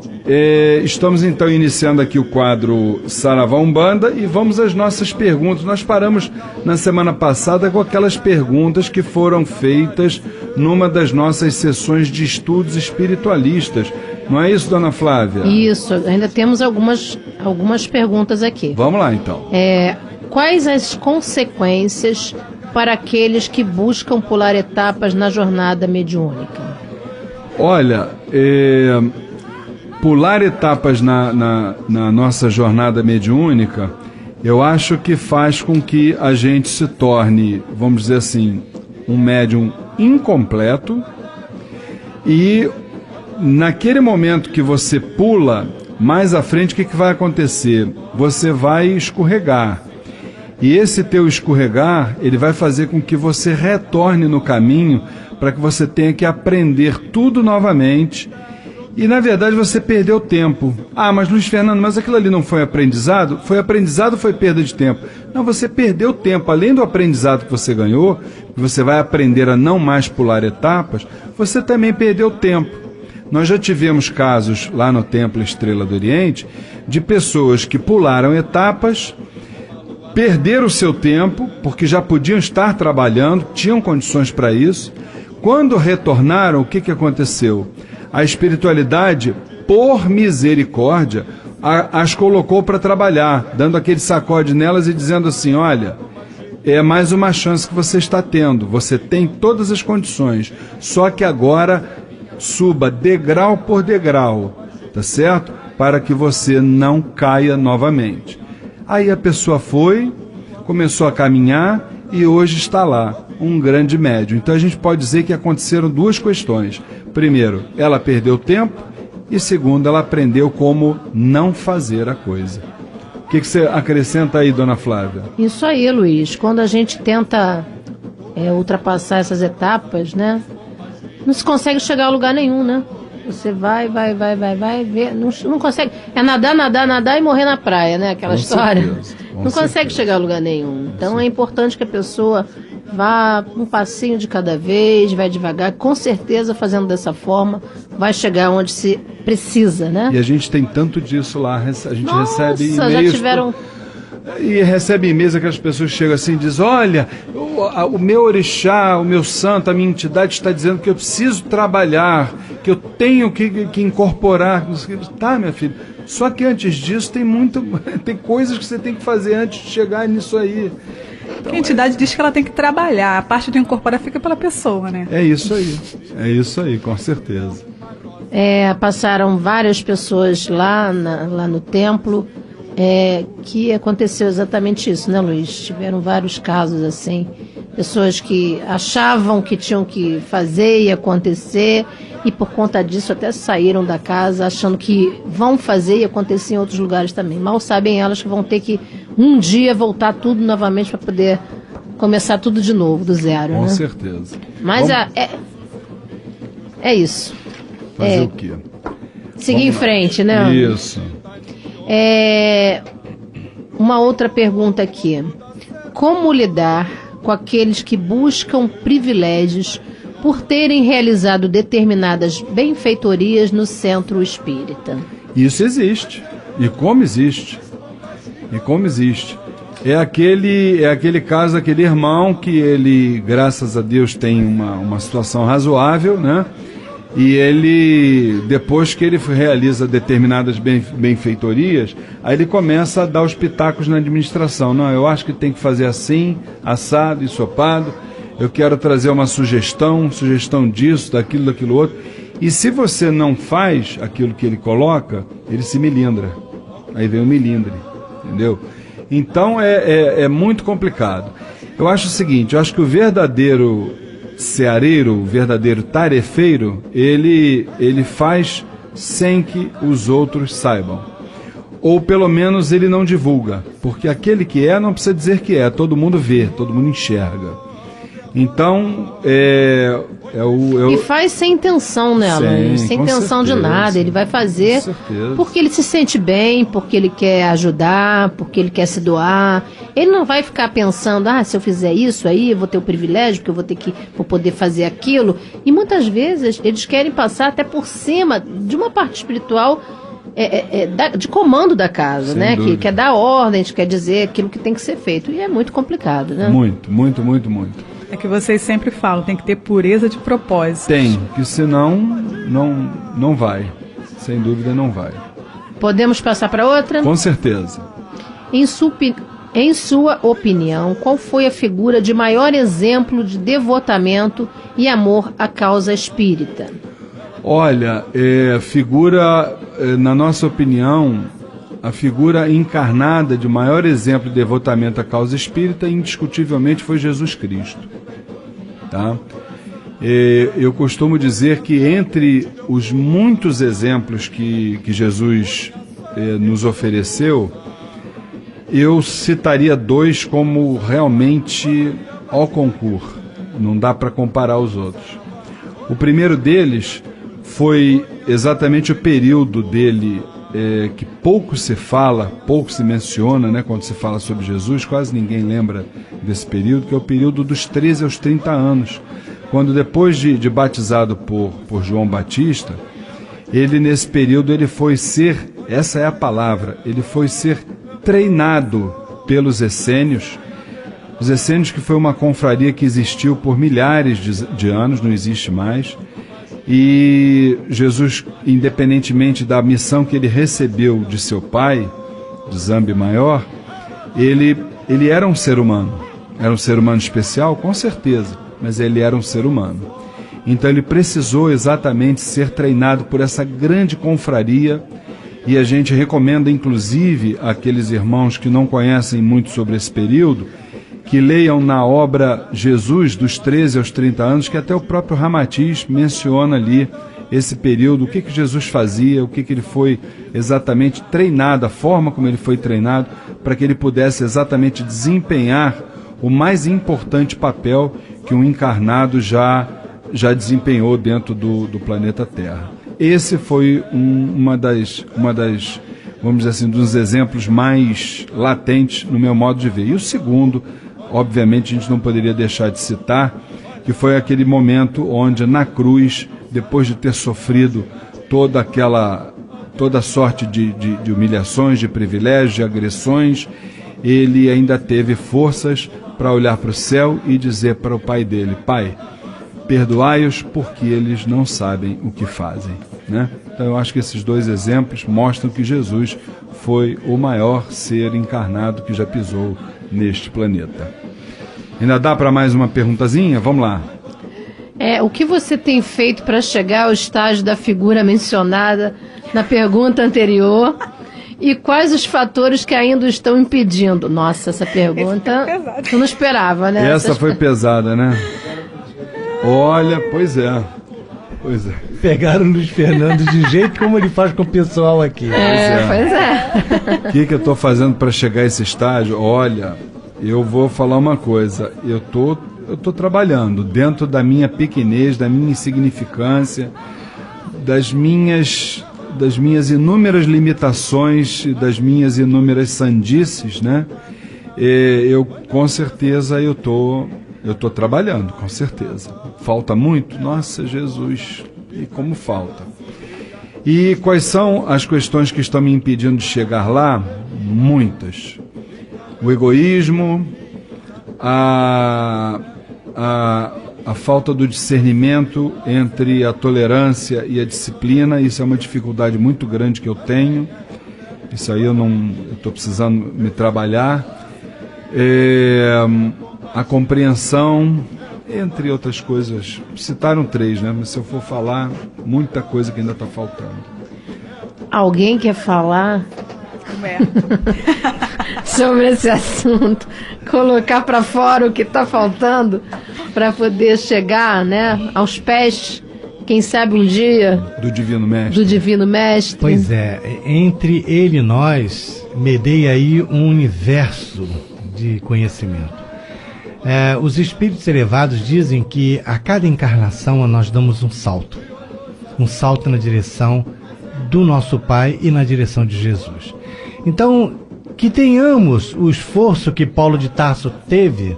estamos então iniciando aqui o quadro Saravá Umbanda e vamos às nossas perguntas. Nós paramos na semana passada com aquelas perguntas que foram feitas numa das nossas sessões de estudos espiritualistas. Não é isso, dona Flávia? Isso, ainda temos algumas perguntas aqui. Vamos lá, então. Quais as consequências para aqueles que buscam pular etapas na jornada mediúnica? Olha, pular etapas na nossa jornada mediúnica, eu acho que faz com que a gente se torne, vamos dizer assim, um médium incompleto, e naquele momento que você pula, mais à frente, o que vai acontecer? Você vai escorregar. E esse teu escorregar, ele vai fazer com que você retorne no caminho, para que você tenha que aprender tudo novamente. E, na verdade, você perdeu tempo. Ah, mas Luiz Fernando, mas aquilo ali não foi aprendizado? Foi aprendizado, foi perda de tempo. Não, você perdeu tempo. Além do aprendizado que você ganhou, que você vai aprender a não mais pular etapas, você também perdeu tempo. Nós já tivemos casos lá no Templo Estrela do Oriente de pessoas que pularam etapas, perderam o seu tempo, porque já podiam estar trabalhando, tinham condições para isso. Quando retornaram, o que aconteceu? A espiritualidade, por misericórdia, as colocou para trabalhar, dando aquele sacode nelas e dizendo assim: olha, é mais uma chance que você está tendo, você tem todas as condições, só que agora suba degrau por degrau, tá certo? Para que você não caia novamente. Aí a pessoa foi, começou a caminhar e hoje está lá, um grande médium. Então a gente pode dizer que aconteceram duas questões. Primeiro, ela perdeu tempo, e segundo, ela aprendeu como não fazer a coisa. O que você acrescenta aí, dona Flávia? Isso aí, Luiz. Quando a gente tenta ultrapassar essas etapas, né? Não se consegue chegar a lugar nenhum, né? Você vai, ver, não consegue. É nadar e morrer na praia, né? Aquela história. Não consegue chegar a lugar nenhum. Então é importante que a pessoa vá um passinho de cada vez, vai devagar. Com certeza, fazendo dessa forma, vai chegar onde se precisa, né? E a gente tem tanto disso lá. A gente recebe e-mails. Já tiveram... E recebe e-mails, aquelas pessoas que chegam assim e dizem: olha, o meu orixá, o meu santo, a minha entidade está dizendo que eu preciso trabalhar, que eu tenho que incorporar. Tá, minha filha, só que antes disso tem coisas que você tem que fazer antes de chegar nisso aí. Então, a entidade diz que ela tem que trabalhar, a parte do incorporar fica pela pessoa, né? É isso aí, com certeza. Passaram várias pessoas lá no templo, que aconteceu exatamente isso, né, Luiz? Tiveram vários casos assim, pessoas que achavam que tinham que fazer e acontecer, e por conta disso até saíram da casa achando que vão fazer e acontecer em outros lugares também. Mal sabem elas que vão ter que um dia voltar tudo novamente para poder começar tudo de novo, do zero. Com né? certeza. Mas é isso. Fazer o quê? Seguir em frente, né? Isso. Uma outra pergunta aqui. Como lidar com aqueles que buscam privilégios por terem realizado determinadas benfeitorias no centro espírita? Isso existe. E como existe? É aquele caso, aquele irmão que ele, graças a Deus, tem uma situação razoável, né? E ele, depois que ele realiza determinadas benfeitorias, aí ele começa a dar os pitacos na administração. Não, eu acho que tem que fazer assim, assado, ensopado. eu quero trazer uma sugestão disso, daquilo outro. E se você não faz aquilo que ele coloca, ele se melindra. Aí vem o melindre, entendeu? Então é muito complicado. Eu acho o seguinte, eu acho que o verdadeiro ceareiro, o verdadeiro tarefeiro, ele faz sem que os outros saibam. Ou pelo menos ele não divulga, porque aquele que não precisa dizer que todo mundo vê, todo mundo enxerga. Então, E faz sem intenção, né, Alain? Sem intenção de nada. Ele vai fazer porque ele se sente bem, porque ele quer ajudar, porque ele quer se doar. Ele não vai ficar pensando, se eu fizer isso aí, eu vou ter o privilégio, porque vou poder fazer aquilo. E muitas vezes eles querem passar até por cima de uma parte espiritual de comando da casa, sem né? Que quer dar ordens, quer dizer aquilo que tem que ser feito. E é muito complicado, né? Muito, muito, muito, muito. É que vocês sempre falam, tem que ter pureza de propósito. Tem, que senão não vai. Sem dúvida não vai. Podemos passar para outra? Com certeza. Em sua opinião, qual foi a figura de maior exemplo de devotamento e amor à causa espírita? Olha, na nossa opinião, a figura encarnada de maior exemplo de devotamento à causa espírita, indiscutivelmente, foi Jesus Cristo. Tá? Eu costumo dizer que entre os muitos exemplos que Jesus nos ofereceu, eu citaria 2 como realmente ao concurso. Não dá para comparar os outros. O primeiro deles foi exatamente o período dele que pouco se fala, pouco se menciona, né, quando se fala sobre Jesus, quase ninguém lembra desse período, que é o período dos 13 aos 30 anos, quando depois de batizado por João Batista, ele nesse período ele foi ser, essa é a palavra, ele foi ser treinado pelos essênios. Os essênios, que foi uma confraria que existiu por milhares de anos, não existe mais. E Jesus, independentemente da missão que ele recebeu de seu pai, de Zambi Maior, ele era um ser humano. Era um ser humano especial, com certeza, mas ele era um ser humano. Então ele precisou exatamente ser treinado por essa grande confraria, e a gente recomenda, inclusive, àqueles irmãos que não conhecem muito sobre esse período, que leiam na obra Jesus, dos 13 aos 30 anos, que até o próprio Ramatiz menciona ali esse período, o que Jesus fazia, o que ele foi exatamente treinado, a forma como ele foi treinado, para que ele pudesse exatamente desempenhar o mais importante papel que um encarnado já desempenhou dentro do planeta Terra. Esse foi uma das, vamos dizer assim, dos exemplos mais latentes no meu modo de ver. E o segundo, obviamente, a gente não poderia deixar de citar, que foi aquele momento onde, na cruz, depois de ter sofrido toda sorte de humilhações, de privilégios, de agressões, ele ainda teve forças para olhar para o céu e dizer para o Pai dele: Pai, perdoai-os porque eles não sabem o que fazem, né? Então eu acho que esses 2 exemplos mostram que Jesus foi o maior ser encarnado que já pisou neste planeta. Ainda dá para mais uma perguntazinha? Vamos lá. O que você tem feito para chegar ao estágio da figura mencionada na pergunta anterior? E quais os fatores que ainda estão impedindo? Nossa, essa pergunta eu não esperava, né? Essa foi pesada, né? Olha, pois é. Pegaram o Luiz Fernando de jeito como ele faz com o pessoal aqui. Pois é. O que eu estou fazendo para chegar a esse estágio? Olha, eu vou falar uma coisa. Eu tô trabalhando dentro da minha pequenez, da minha insignificância, das minhas inúmeras limitações, das minhas inúmeras sandices, né? Com certeza eu tô trabalhando, com certeza. Falta muito? Nossa, Jesus, e como falta. E quais são as questões que estão me impedindo de chegar lá? Muitas. O egoísmo, a falta do discernimento entre a tolerância e a disciplina, isso é uma dificuldade muito grande que eu tenho. Isso aí eu estou precisando me trabalhar. A compreensão, entre outras coisas. Citaram 3, né? Mas se eu for falar, muita coisa que ainda está faltando. Alguém quer falar sobre esse assunto? Colocar para fora o que está faltando para poder chegar, né, aos pés, quem sabe um dia, do Divino Mestre. Do Divino Mestre. Pois é, entre ele e nós, medeia aí um universo de conhecimento. Os espíritos elevados dizem que a cada encarnação nós damos um salto na direção do nosso Pai e na direção de Jesus. Então, que tenhamos o esforço que Paulo de Tarso teve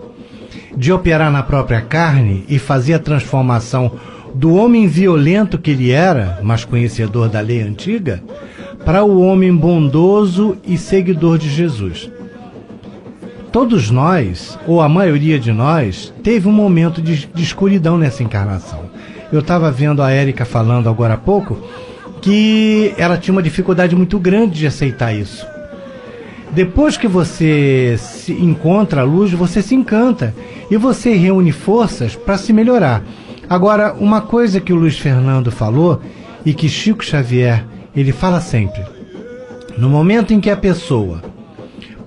de operar na própria carne e fazer a transformação do homem violento que ele era, mas conhecedor da lei antiga, para o homem bondoso e seguidor de Jesus. Todos nós, ou a maioria de nós, teve um momento de escuridão nessa encarnação. Eu estava vendo a Érica falando agora há pouco que ela tinha uma dificuldade muito grande de aceitar isso. Depois que você se encontra a luz, você se encanta e você reúne forças para se melhorar. Agora, uma coisa que o Luiz Fernando falou e que Chico Xavier ele fala sempre: no momento em que a pessoa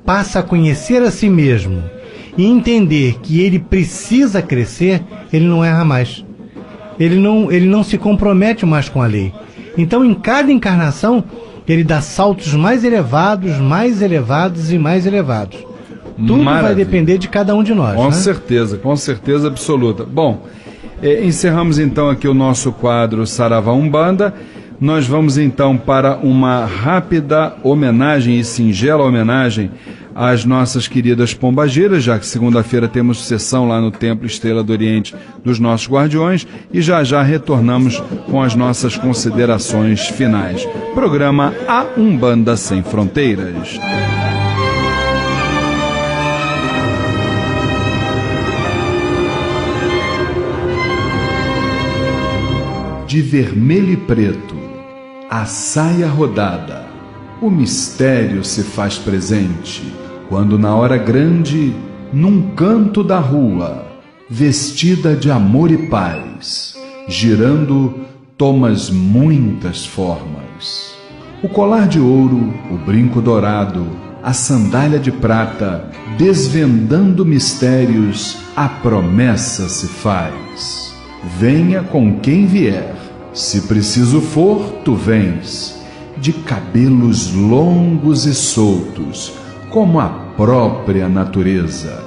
passa a conhecer a si mesmo e entender que ele precisa crescer, ele não erra mais. Ele não se compromete mais com a lei. Então, em cada encarnação, ele dá saltos mais elevados e mais elevados. Tudo vai depender de cada um de nós. Com certeza absoluta. Bom, encerramos então aqui o nosso quadro Saravá Umbanda. Nós vamos então para uma rápida homenagem e singela homenagem às nossas queridas pombageiras, já que segunda-feira temos sessão lá no Templo Estrela do Oriente dos nossos guardiões, e já retornamos com as nossas considerações finais. Programa A Umbanda Sem Fronteiras. De vermelho e preto, a saia rodada, o mistério se faz presente, quando na hora grande, num canto da rua, vestida de amor e paz, girando, tomas muitas formas. O colar de ouro, o brinco dourado, a sandália de prata, desvendando mistérios, a promessa se faz. Venha com quem vier, se preciso for, tu vens, de cabelos longos e soltos, como a própria natureza.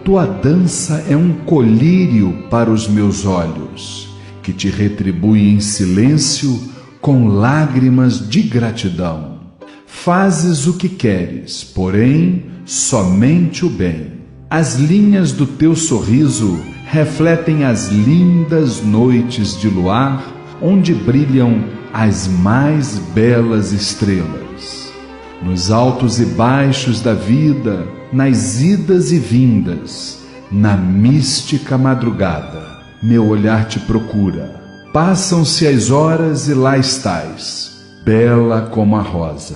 Tua dança é um colírio para os meus olhos, que te retribui em silêncio com lágrimas de gratidão. Fazes o que queres, porém, somente o bem. As linhas do teu sorriso refletem as lindas noites de luar, onde brilham as mais belas estrelas. Nos altos e baixos da vida, nas idas e vindas, na mística madrugada, meu olhar te procura. Passam-se as horas e lá estás, bela como a rosa.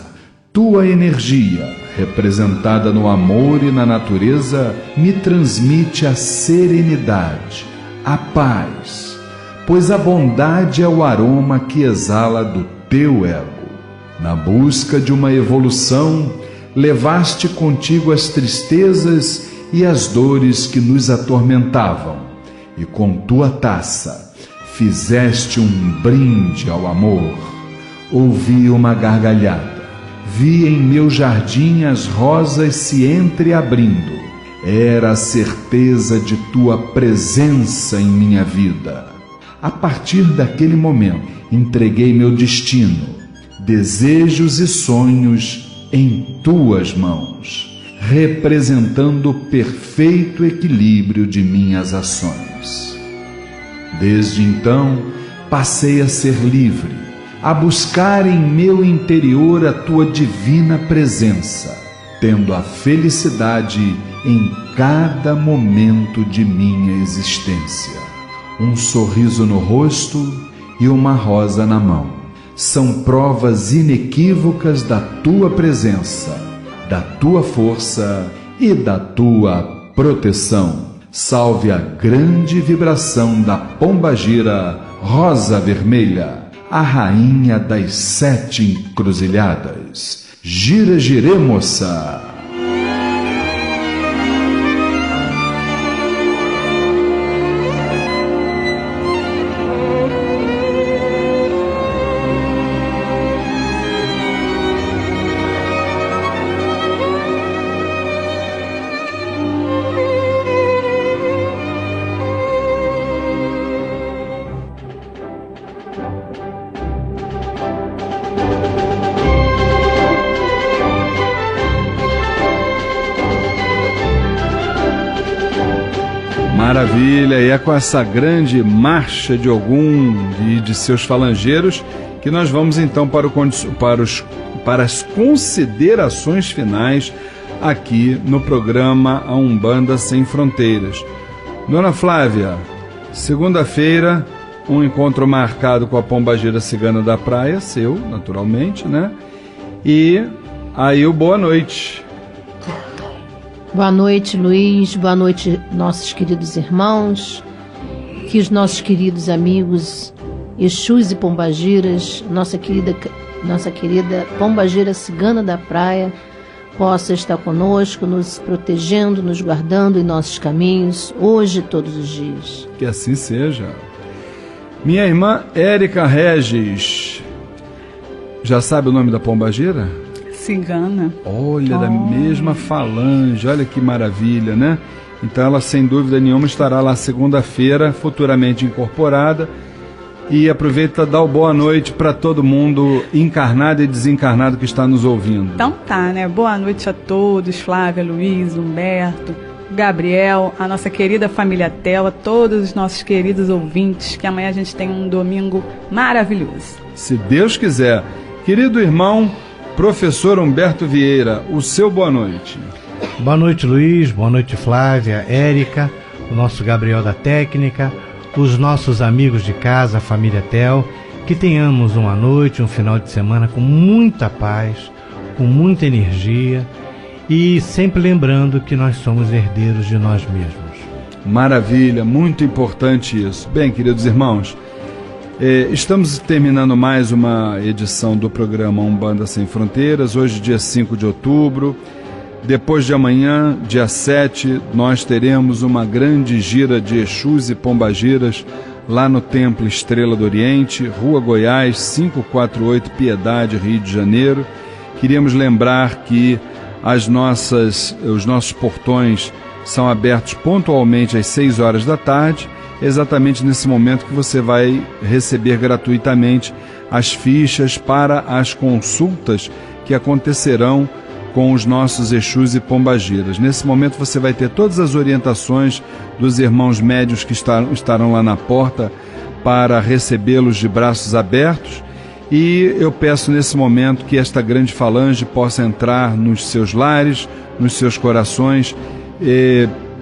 Tua energia, representada no amor e na natureza, me transmite a serenidade, a paz, pois a bondade é o aroma que exala do teu ego. Na busca de uma evolução, levaste contigo as tristezas e as dores que nos atormentavam, e com tua taça fizeste um brinde ao amor. Ouvi uma gargalhada, vi em meu jardim as rosas se entreabrindo. Era a certeza de tua presença em minha vida. A partir daquele momento, entreguei meu destino, desejos e sonhos em tuas mãos, representando o perfeito equilíbrio de minhas ações. Desde então, passei a ser livre, a buscar em meu interior a tua divina presença, tendo a felicidade em cada momento de minha existência. Um sorriso no rosto e uma rosa na mão são provas inequívocas da tua presença, da tua força e da tua proteção. salve a grande vibração da pombagira rosa vermelha, a rainha das 7 encruzilhadas. Gira, girê, moça! Maravilha, e é com essa grande marcha de Ogum e de seus falangeiros que nós vamos então para as considerações finais aqui no programa A Umbanda Sem Fronteiras. Dona Flávia, segunda-feira, um encontro marcado com a pombagira cigana da praia, seu, naturalmente, né? E aí o boa noite. Boa noite, Luiz. Boa noite, nossos queridos irmãos. Que os nossos queridos amigos Exus e Pombagiras, nossa querida pombagira cigana da praia, possa estar conosco, nos protegendo, nos guardando em nossos caminhos, hoje e todos os dias. Que assim seja. Minha irmã Érica Regis, já sabe o nome da pombagira? Cigana. Olha, da mesma falange, olha que maravilha, né? Então ela, sem dúvida nenhuma, estará lá segunda-feira, futuramente incorporada. E aproveita e dá o boa noite para todo mundo encarnado e desencarnado que está nos ouvindo. Então tá, né? Boa noite a todos, Flávia, Luiz, Humberto, Gabriel, a nossa querida família Tela, todos os nossos queridos ouvintes, que amanhã a gente tem um domingo maravilhoso. Se Deus quiser. Querido irmão, professor Humberto Vieira, o seu boa noite. Boa noite, Luiz. Boa noite, Flávia, Érica, o nosso Gabriel da técnica, os nossos amigos de casa, a família Tel. Que tenhamos uma noite, um final de semana com muita paz, com muita energia e sempre lembrando que nós somos herdeiros de nós mesmos. Maravilha, muito importante isso. Bem, queridos irmãos, estamos terminando mais uma edição do programa Umbanda Sem Fronteiras, hoje dia 5 de outubro. Depois de amanhã, dia 7, nós teremos uma grande gira de Exus e Pombagiras lá no Templo Estrela do Oriente, Rua Goiás, 548, Piedade, Rio de Janeiro. Queríamos lembrar que os nossos portões são abertos pontualmente às 6 horas da tarde, exatamente nesse momento que você vai receber gratuitamente as fichas para as consultas que acontecerão com os nossos Exus e Pombagiras. Nesse momento você vai ter todas as orientações dos irmãos médiuns que estarão lá na porta para recebê-los de braços abertos, e eu peço nesse momento que esta grande falange possa entrar nos seus lares, nos seus corações,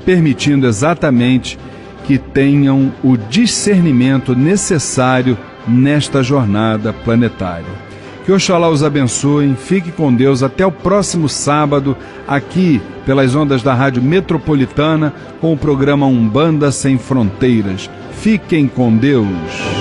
permitindo exatamente que tenham o discernimento necessário nesta jornada planetária. Que Oxalá os abençoe, fique com Deus, até o próximo sábado, aqui pelas ondas da Rádio Metropolitana, com o programa Umbanda Sem Fronteiras. Fiquem com Deus.